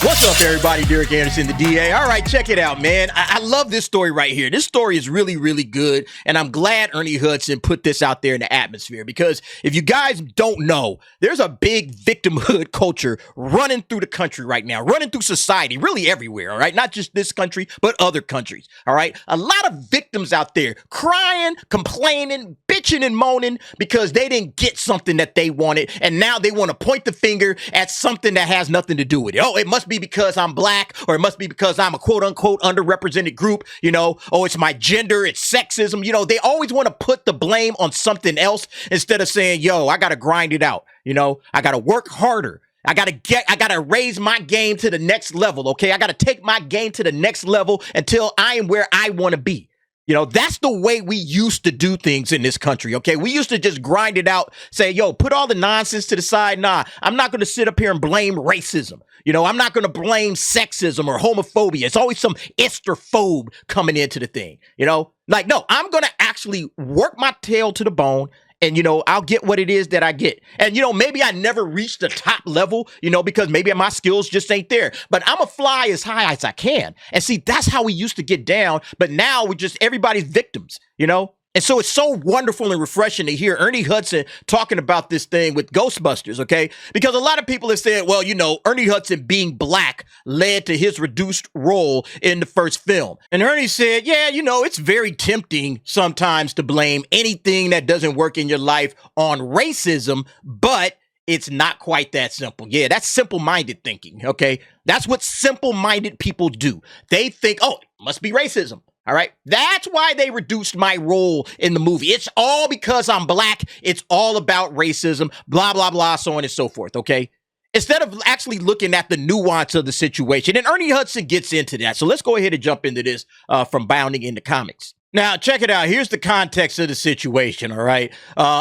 What's up, everybody? Derek Anderson, the DA. All right, check it out, man. I love this story right here. This story is really, really good, and I'm glad Ernie Hudson put this out there in the atmosphere because if you guys don't know, there's a big victimhood culture running through the country right now, running through society, really everywhere, all right? Not just this country, but other countries, all right? A lot of victims out there crying, complaining, bitching and moaning because they didn't get something that they wanted, and now they want to point the finger at something that has nothing to do with it. Oh, it must be because I'm black, or it must be because I'm a quote unquote underrepresented group, oh, it's my gender, it's sexism. They always want to put the blame on something else instead of saying, yo, I got to grind it out. I got to work harder. I got to raise my game to the next level. Okay. I got to take my game to the next level until I am where I want to be. That's the way we used to do things in this country, okay? We used to just grind it out, say, yo, put all the nonsense to the side. Nah, I'm not going to sit up here and blame racism. I'm not going to blame sexism or homophobia. It's always some esterphobe coming into the thing, No, I'm going to actually work my tail to the bone. And, I'll get what it is that I get. And, maybe I never reached the top level, because maybe my skills just ain't there. But I'm going to fly as high as I can. And see, that's how we used to get down. But now we're just everybody's victims, And so it's so wonderful and refreshing to hear Ernie Hudson talking about this thing with Ghostbusters, okay? Because a lot of people have said, well, Ernie Hudson being black led to his reduced role in the first film. And Ernie said, yeah, it's very tempting sometimes to blame anything that doesn't work in your life on racism, but it's not quite that simple. Yeah, that's simple-minded thinking, okay? That's what simple-minded people do. They think, oh, it must be racism. All right. That's why they reduced my role in the movie. It's all because I'm black. It's all about racism, blah, blah, blah, so on and so forth. OK, instead of actually looking at the nuance of the situation. And Ernie Hudson gets into that. So let's go ahead and jump into this from Bounding into Comics. Now, check it out. Here's the context of the situation, all right?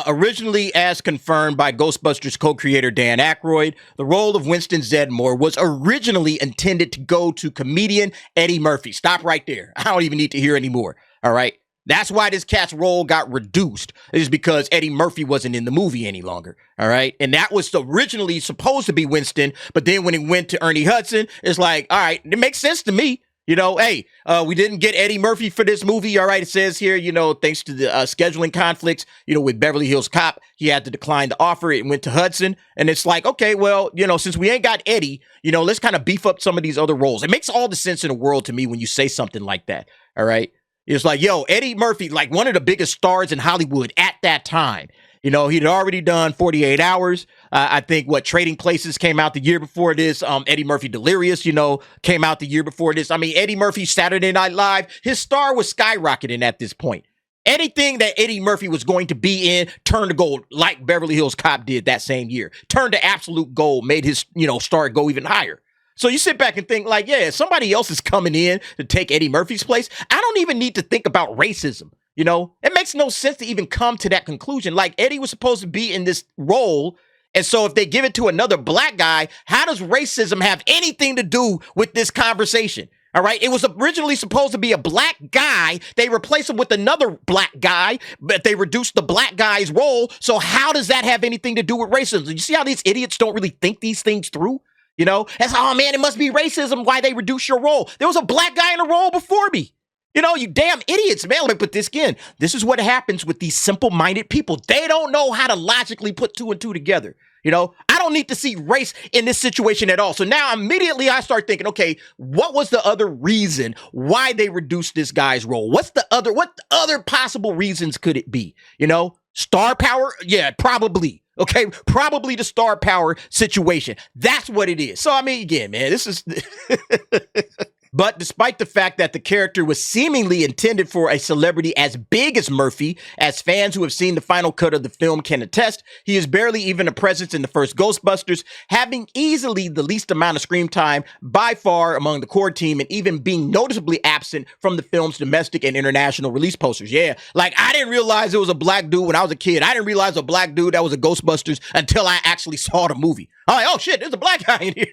Originally, as confirmed by Ghostbusters co-creator Dan Aykroyd, the role of Winston Zeddemore was originally intended to go to comedian Eddie Murphy. Stop right there. I don't even need to hear any more, all right? That's why this cat's role got reduced, is because Eddie Murphy wasn't in the movie any longer, all right? And that was originally supposed to be Winston, but then when it went to Ernie Hudson, it's like, all right, it makes sense to me. Hey, we didn't get Eddie Murphy for this movie. All right. It says here, thanks to the scheduling conflicts, with Beverly Hills Cop, he had to decline the offer. It went to Hudson. And it's like, okay, well, since we ain't got Eddie, let's kind of beef up some of these other roles. It makes all the sense in the world to me when you say something like that. All right. It's like, yo, Eddie Murphy, like one of the biggest stars in Hollywood at that time. He'd already done 48 Hours. I think Trading Places came out the year before this. Eddie Murphy Delirious, came out the year before this. I mean, Eddie Murphy Saturday Night Live, his star was skyrocketing at this point. Anything that Eddie Murphy was going to be in turned to gold, like Beverly Hills Cop did that same year. Turned to absolute gold, made his, star go even higher. So you sit back and think like, yeah, somebody else is coming in to take Eddie Murphy's place. I don't even need to think about racism. It makes no sense to even come to that conclusion. Like Eddie was supposed to be in this role. And so if they give it to another black guy, how does racism have anything to do with this conversation? All right. It was originally supposed to be a black guy. They replaced him with another black guy, but they reduced the black guy's role. So how does that have anything to do with racism? You see how these idiots don't really think these things through? That's, oh man, it must be racism why they reduce your role. There was a black guy in the role before me. You damn idiots, man. But this is what happens with these simple-minded people. They don't know how to logically put two and two together. I don't need to see race in this situation at all. So now immediately I start thinking, okay, what was the other reason why they reduced this guy's role? What other possible reasons could it be? Star power? Yeah, probably. Okay, probably the star power situation. That's what it is. So, I mean, again, man, this is... But despite the fact that the character was seemingly intended for a celebrity as big as Murphy, as fans who have seen the final cut of the film can attest, he is barely even a presence in the first Ghostbusters, having easily the least amount of screen time by far among the core team, and even being noticeably absent from the film's domestic and international release posters. Yeah, like I didn't realize it was a black dude when I was a kid. I didn't realize a black dude that was a Ghostbusters until I actually saw the movie. I'm like, oh shit, there's a black guy in here.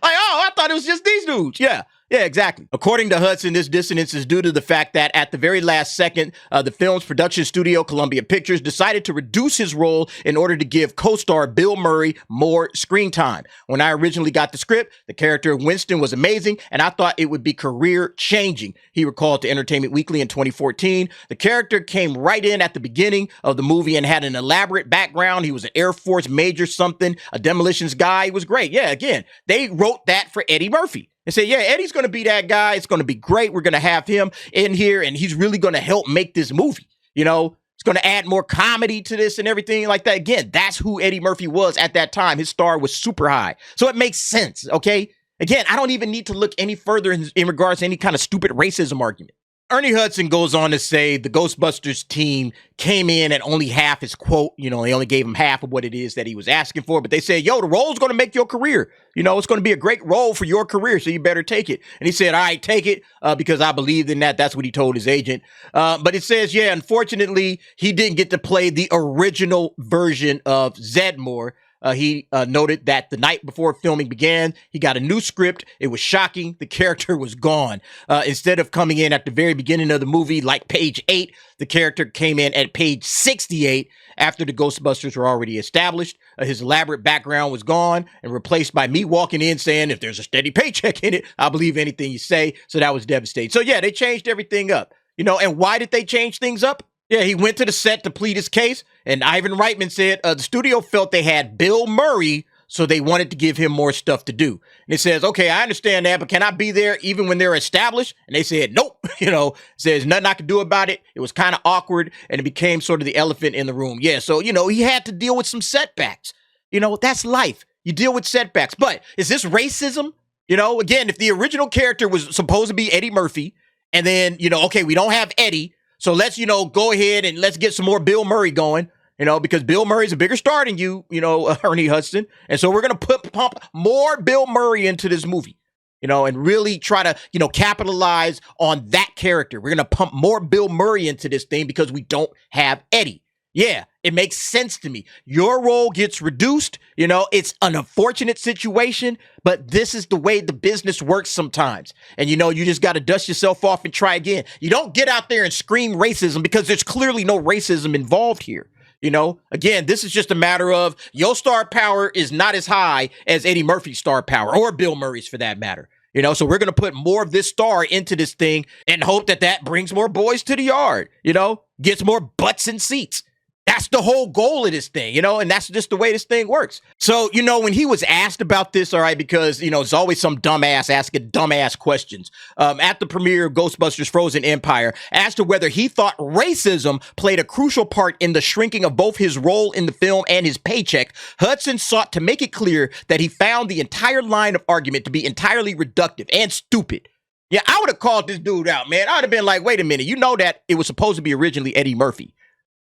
Like, oh, I thought it was just these dudes. Yeah. Yeah, exactly. According to Hudson, this dissonance is due to the fact that at the very last second, the film's production studio, Columbia Pictures, decided to reduce his role in order to give co-star Bill Murray more screen time. When I originally got the script, the character of Winston was amazing, and I thought it would be career-changing. He recalled to Entertainment Weekly in 2014. The character came right in at the beginning of the movie and had an elaborate background. He was an Air Force major something, a demolitions guy. He was great. Yeah, again, they wrote that for Eddie Murphy. And say, yeah, Eddie's going to be that guy. It's going to be great. We're going to have him in here, and he's really going to help make this movie. You know, it's going to add more comedy to this and everything like that. Again, that's who Eddie Murphy was at that time. His star was super high. So it makes sense, okay? Again, I don't even need to look any further in regards to any kind of stupid racism argument. Ernie Hudson goes on to say the Ghostbusters team came in at only half his quote. You know, they only gave him half of what it is that he was asking for. But they said, yo, the role's going to make your career. You know, it's going to be a great role for your career, so you better take it. And he said, all right, take it because I believed in that. That's what he told his agent. But it says, yeah, unfortunately, he didn't get to play the original version of Zeddemore. He noted that the night before filming began, he got a new script. It was shocking. The character was gone. Instead of coming in at the very beginning of the movie, like page 8, the character came in at page 68 after the Ghostbusters were already established. His elaborate background was gone and replaced by me walking in saying, if there's a steady paycheck in it, I'll believe anything you say. So that was devastating. So yeah, they changed everything up. You know, and why did they change things up? Yeah, he went to the set to plead his case, and Ivan Reitman said the studio felt they had Bill Murray, so they wanted to give him more stuff to do. And it says, okay, I understand that, but can I be there even when they're established? And they said, nope. You know, says nothing I could do about it. It was kind of awkward, and it became sort of the elephant in the room. Yeah, so, you know, he had to deal with some setbacks. You know, that's life. You deal with setbacks. But is this racism? You know, again, if the original character was supposed to be Eddie Murphy, and then, you know, okay, we don't have Eddie, so let's, you know, go ahead and let's get some more Bill Murray going, you know, because Bill Murray's a bigger star than you know, Ernie Hudson. And so we're going to pump more Bill Murray into this movie, you know, and really try to, you know, capitalize on that character. We're going to pump more Bill Murray into this thing because we don't have Eddie. Yeah, it makes sense to me. Your role gets reduced. You know, it's an unfortunate situation, but this is the way the business works sometimes. And, you know, you just got to dust yourself off and try again. You don't get out there and scream racism because there's clearly no racism involved here. You know, again, this is just a matter of your star power is not as high as Eddie Murphy's star power or Bill Murray's for that matter. You know, so we're going to put more of this star into this thing and hope that that brings more boys to the yard, you know, gets more butts in seats. That's the whole goal of this thing, you know, and that's just the way this thing works. So, you know, when he was asked about this, all right, because, you know, it's always some dumbass asking dumbass questions at the premiere of Ghostbusters Frozen Empire as to whether he thought racism played a crucial part in the shrinking of both his role in the film and his paycheck, Hudson sought to make it clear that he found the entire line of argument to be entirely reductive and stupid. Yeah, I would have called this dude out, man. I would have been like, wait a minute, you know that it was supposed to be originally Eddie Murphy.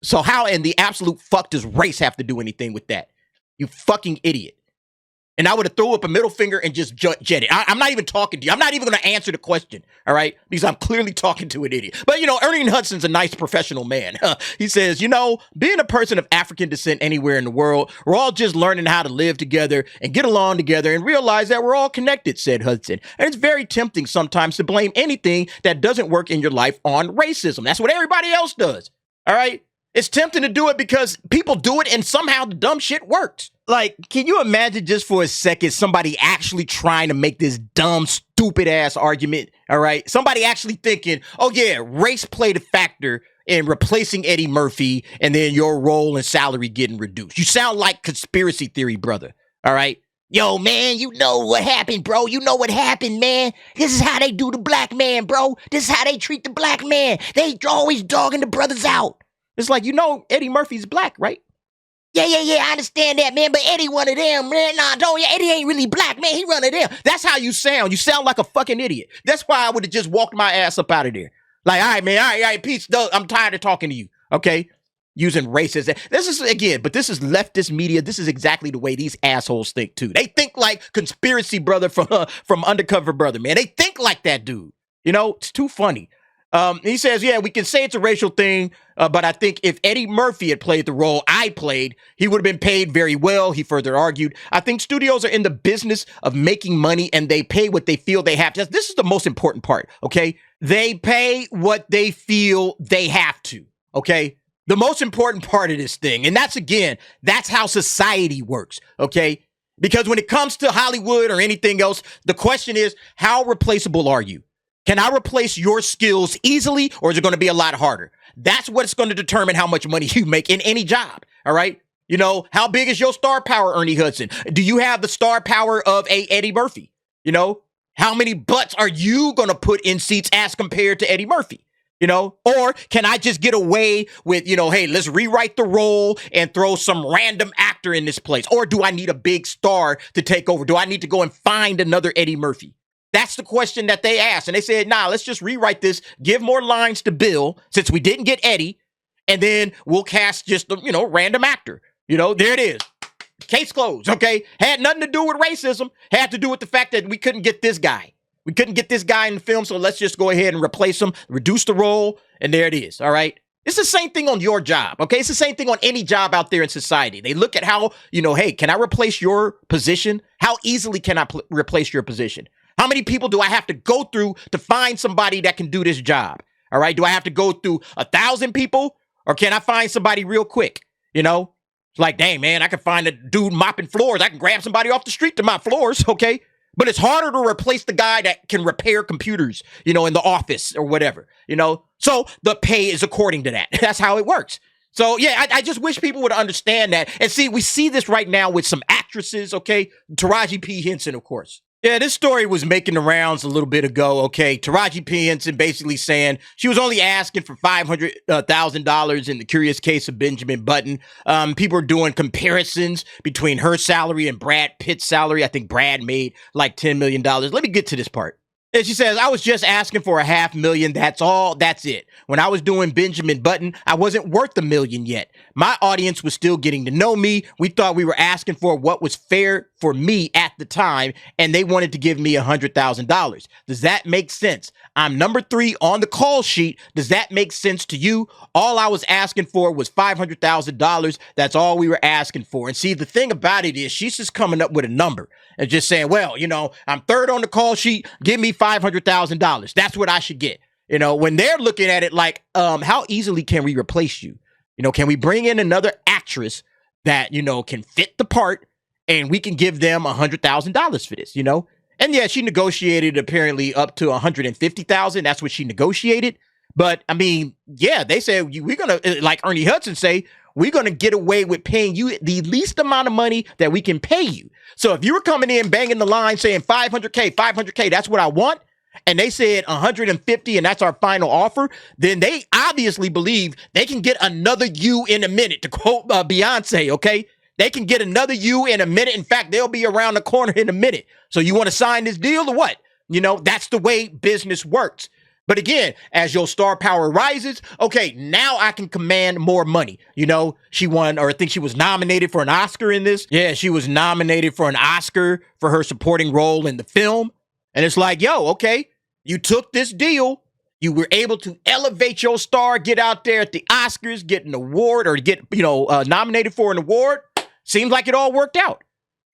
So how in the absolute fuck does race have to do anything with that? You fucking idiot. And I would have thrown up a middle finger and just jetted. I'm not even talking to you. I'm not even going to answer the question, all right? Because I'm clearly talking to an idiot. But, you know, Ernie Hudson's a nice professional man. He says, you know, being a person of African descent anywhere in the world, we're all just learning how to live together and get along together and realize that we're all connected, said Hudson. And it's very tempting sometimes to blame anything that doesn't work in your life on racism. That's what everybody else does, all right? It's tempting to do it because people do it and somehow the dumb shit works. Like, can you imagine just for a second somebody actually trying to make this dumb, stupid ass argument? All right. Somebody actually thinking, oh, yeah, race played a factor in replacing Eddie Murphy and then your role and salary getting reduced. You sound like conspiracy theory, brother. All right. Yo, man, you know what happened, bro. You know what happened, man. This is how they do the black man, bro. This is how they treat the black man. They always dogging the brothers out. It's like, you know, Eddie Murphy's black, right? Yeah, I understand that, man, but Eddie one of them, man. Nah, don't, Eddie ain't really black, man. He one of them. That's how you sound. You sound like a fucking idiot. That's why I would have just walked my ass up out of there. Like, all right, man, all right, peace. I'm tired of talking to you, okay? Using racism. This is, again, but this is leftist media. This is exactly the way these assholes think, too. They think like conspiracy brother from Undercover Brother, man. They think like that dude. You know, it's too funny. He says, yeah, we can say it's a racial thing, but I think if Eddie Murphy had played the role I played, he would have been paid very well, he further argued. I think studios are in the business of making money, and they pay what they feel they have to. This is the most important part, okay? They pay what they feel they have to, okay? The most important part of this thing, and that's how society works, okay? Because when it comes to Hollywood or anything else, the question is, how replaceable are you? Can I replace your skills easily, or is it going to be a lot harder? That's what's going to determine how much money you make in any job, all right? You know, how big is your star power, Ernie Hudson? Do you have the star power of a Eddie Murphy? You know, how many butts are you going to put in seats as compared to Eddie Murphy? You know, or can I just get away with, you know, hey, let's rewrite the role and throw some random actor in this place? Or do I need a big star to take over? Do I need to go and find another Eddie Murphy? That's the question that they asked. And they said, nah, let's just rewrite this, give more lines to Bill, since we didn't get Eddie, and then we'll cast just a, you know, random actor. You know, there it is. Case closed, okay? Had nothing to do with racism. Had to do with the fact that we couldn't get this guy. We couldn't get this guy in the film, so let's just go ahead and replace him, reduce the role, and there it is, all right? It's the same thing on your job, okay? It's the same thing on any job out there in society. They look at how, you know, hey, can I replace your position? How easily can I replace your position? How many people do I have to go through to find somebody that can do this job? All right. Do I have to go through 1,000 people, or can I find somebody real quick? You know, it's like, dang, man, I can find a dude mopping floors. I can grab somebody off the street to mop floors. Okay. But it's harder to replace the guy that can repair computers, you know, in the office or whatever, you know, so the pay is according to that. That's how it works. So, yeah, I just wish people would understand that. And see, we see this right now with some actresses. OK, Taraji P. Henson, of course. Yeah, this story was making the rounds a little bit ago, okay? Taraji P. Henson basically saying she was only asking for $500,000 in The Curious Case of Benjamin Button. People are doing comparisons between her salary and Brad Pitt's salary. I think Brad made like $10 million. Let me get to this part. And she says, I was just asking for $500,000. That's all. That's it. When I was doing Benjamin Button, I wasn't worth $1 million yet. My audience was still getting to know me. We thought we were asking for what was fair for me at the time, and they wanted to give me $100,000. Does that make sense? I'm number 3 on the call sheet. Does that make sense to you? All I was asking for was $500,000. That's all we were asking for. And see, the thing about it is she's just coming up with a number and just saying, well, you know, I'm 3rd on the call sheet. Give me $500,000. That's what I should get. You know, when they're looking at it like, how easily can we replace you? You know, can we bring in another actress that, you know, can fit the part, and we can give them $100,000 for this, you know? And yeah, she negotiated apparently up to $150,000. That's what she negotiated. But I mean, yeah, they said we're going to, like Ernie Hudson say, we're going to get away with paying you the least amount of money that we can pay you. So if you were coming in banging the line saying $500K, that's what I want, and they said 150 and that's our final offer, then they obviously believe they can get another you in a minute, to quote Beyonce, okay? They can get another you in a minute. In fact, they'll be around the corner in a minute. So you want to sign this deal or what? You know, that's the way business works. But again, as your star power rises, okay, now I can command more money. You know, she won, or I think she was nominated for an Oscar in this. Yeah, she was nominated for an Oscar for her supporting role in the film. And it's like, yo, okay, you took this deal. You were able to elevate your star, get out there at the Oscars, get an award, or get, you know, nominated for an award. Seems like it all worked out.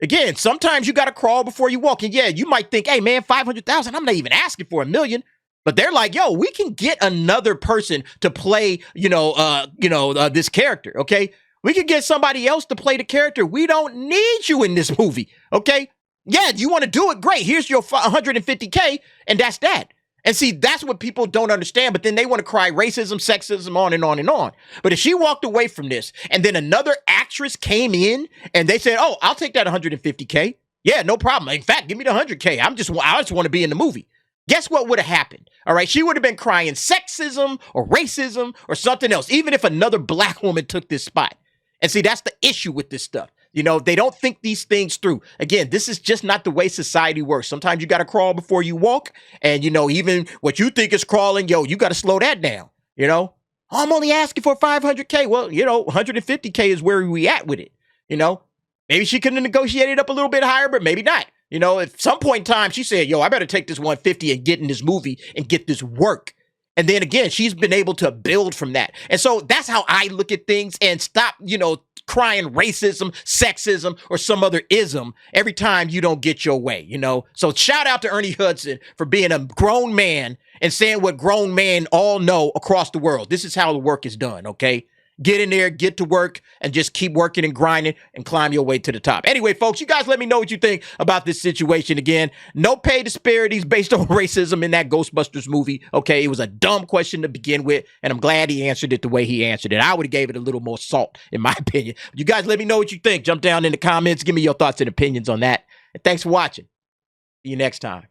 Again, sometimes you got to crawl before you walk. And yeah, you might think, hey, man, 500,000, I'm not even asking for $1 million. But they're like, yo, we can get another person to play, this character, okay? We can get somebody else to play the character. We don't need you in this movie, okay? Yeah, you want to do it? Great. Here's your $150K, and that's that. And see, that's what people don't understand, but then they want to cry racism, sexism, on and on and on. But if she walked away from this and then another actress came in and they said, oh, I'll take that $150K. Yeah, no problem. In fact, give me the $100K. I just want to be in the movie. Guess what would have happened? All right, she would have been crying sexism or racism or something else, even if another black woman took this spot. And see, that's the issue with this stuff. You know, they don't think these things through. Again, this is just not the way society works. Sometimes you got to crawl before you walk. And, you know, even what you think is crawling, yo, you got to slow that down. You know, I'm only asking for $500K. Well, you know, $150K is where we at with it. You know, maybe she could have negotiated up a little bit higher, but maybe not. You know, at some point in time, she said, yo, I better take this $150 and get in this movie and get this work. And then again, she's been able to build from that. And so that's how I look at things, and stop, crying racism, sexism, or some other ism every time you don't get your way, So shout out to Ernie Hudson for being a grown man and saying what grown men all know across the world. This is how the work is done, okay? Get in there, get to work, and just keep working and grinding and climb your way to the top. Anyway, folks, you guys let me know what you think about this situation. Again, no pay disparities based on racism in that Ghostbusters movie. Okay, it was a dumb question to begin with, and I'm glad he answered it the way he answered it. I would have gave it a little more salt, in my opinion. You guys let me know what you think. Jump down in the comments. Give me your thoughts and opinions on that. And thanks for watching. See you next time.